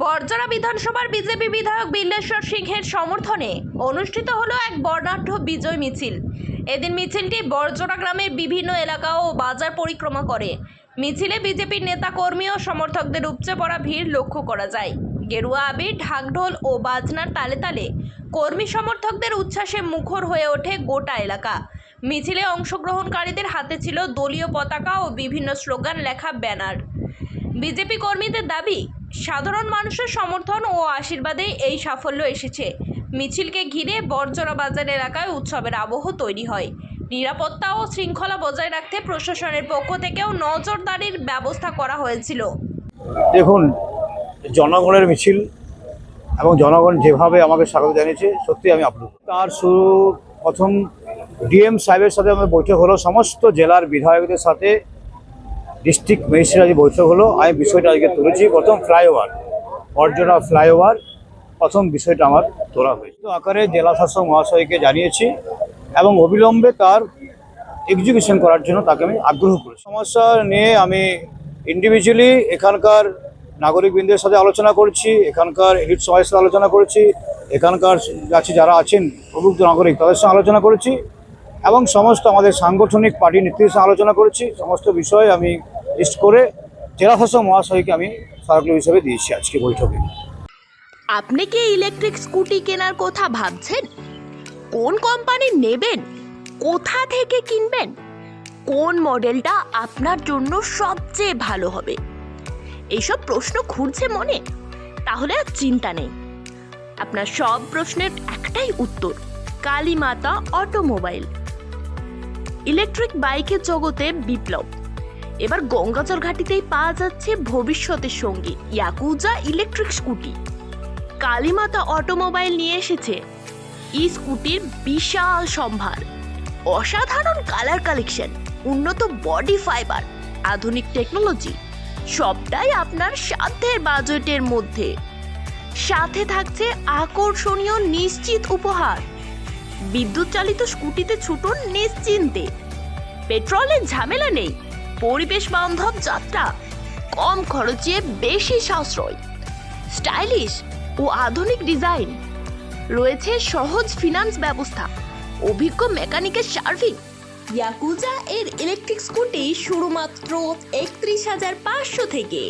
বরজরা বিধানসভার বিজেপি বিধায়ক বিল্লেশ্বর সিংহের সমর্থনে অনুষ্ঠিত হলো এক বর্ণাঢ্য বিজয় মিছিল। এদিন মিছিলটি বরজরা গ্রামের বিভিন্ন এলাকা ও বাজার পরিক্রমা করে। মিছিলে বিজেপির নেতা কর্মী ও সমর্থকদের উপচে পড়া ভিড় লক্ষ্য করা যায়। গেরুয়া আবির, ঢাকঢোল ও বাজনার তালে তালে কর্মী সমর্থকদের উচ্ছ্বাসে মুখর হয়ে ওঠে গোটা এলাকা। মিছিলে অংশগ্রহণকারীদের হাতে ছিল দলীয় পতাকা ও বিভিন্ন স্লোগান লেখা ব্যানার। বিজেপি কর্মীদের দাবি, সাধারণ মানুষের সমর্থন ও আশীর্বাদে এই সাফল্য এসেছে। মিছিলকে ঘিরে বরজরা বাজার এলাকায় উৎসবের আবহ তৈরি হয়। নিরাপত্তা ও শৃঙ্খলা বজায় রাখতে প্রশাসনের পক্ষ থেকেও নজরদারির ব্যবস্থা করা হয়েছিল। দেখুন, জনগণের মিছিল এবং জনগণ যেভাবে আমাকে স্বাগত জানিয়েছে, সত্যি আমি আপ্লুত। তার শুরু প্রথম ডিএম সাহেবের সাথে আমার বৈঠক হলো, সমস্ত জেলার বিধায়কদের সাথে ডিস্ট্রিক্ট ম্যাজিস্ট্রেট বৈঠক হলো। আমি বিষয়টা আজকে তুলেছি। প্রথম ফ্লাইওভার, বরজরা ফ্লাইওভার প্রথম বিষয়টা আমার তোলা হয়েছে। তো আকারে জেলা শাসক মহাশয়কে জানিয়েছি এবং অবিলম্বে তার এক্সিকিউশন করার জন্য তাকে আমি আগ্রহ করেছি। সমস্যা নিয়ে আমি ইন্ডিভিজুয়ালি এখানকার নাগরিকবৃন্দের সাথে আলোচনা করছি, এখানকার এলিট সমাজের সাথে আলোচনা করেছি, এখানকার কাছে যারা আছেন প্রবুদ্ধ নাগরিক তাদের সঙ্গে আলোচনা করেছি এবং সমস্ত আমাদের সাংগঠনিক পার্টি নেতৃত্বের সঙ্গে আলোচনা করেছি। সমস্ত বিষয় আমি লিস্ট করে জেলা শাসক মহাশয়কে আমি সার্কুলার হিসেবে দিয়েছি আজকে বৈঠকে। আপনি কি ইলেকট্রিক স্কুটি কেনার কথা ভাবছেন? কোন কোম্পানি নেবেন? কোথা থেকে কিনবেন? কোন মডেলটা আপনার জন্য সবচেয়ে ভালো হবে? এইসব প্রশ্ন ঘুরছে মনে? তাহলে আর চিন্তা নেই, আপনার সব প্রশ্নের একটাই উত্তর, কালীমাতা অটোমোবাইল। ইলেকট্রিক বাইকের জগতে বিপ্লব। এবার গঙ্গাচর ঘাটিতেই পাওয়া যাচ্ছে ভবিষ্যতের সঙ্গী yakuza electric scooty. Kalimata automobile নিয়ে এসেছে ই স্কুটির বিশাল সম্ভার, অসাধারণ কালার কালেকশন, উন্নত বডি ফাইবার, আধুনিক টেকনোলজি, সবটাই আপনার সাধ্যের বাজেটের মধ্যে। সাথে থাকছে আকর্ষণীয় নিশ্চিত উপহার। বিদ্যুৎ চালিত স্কুটিতে ছুটুন নিশ্চিন্তে, পেট্রোলের ঝামেলা নেই, পরিবেশ বান্ধব যাত্রা, কম খরচে বেশি সাশ্রয়, স্টাইলিশ ও আধুনিক ডিজাইন, রয়েছে সহজ ফিনান্স ব্যবস্থা, অভিজ্ঞ মেকানিকের সার্ভিং। ইয়াকুজা এর ইলেকট্রিক স্কুটি শুরু মাত্র ৩১,৫০০ থেকে।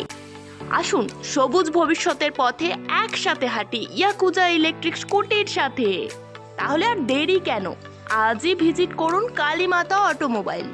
আসুন সবুজ ভবিষ্যতের পথে একসাথে হাঁটি ইয়াকুজা ইলেকট্রিক স্কুটির সাথে। তাহলে আর দেরি কেন? আজই ভিজিট করুন কালীমাতা অটোমোবাইল।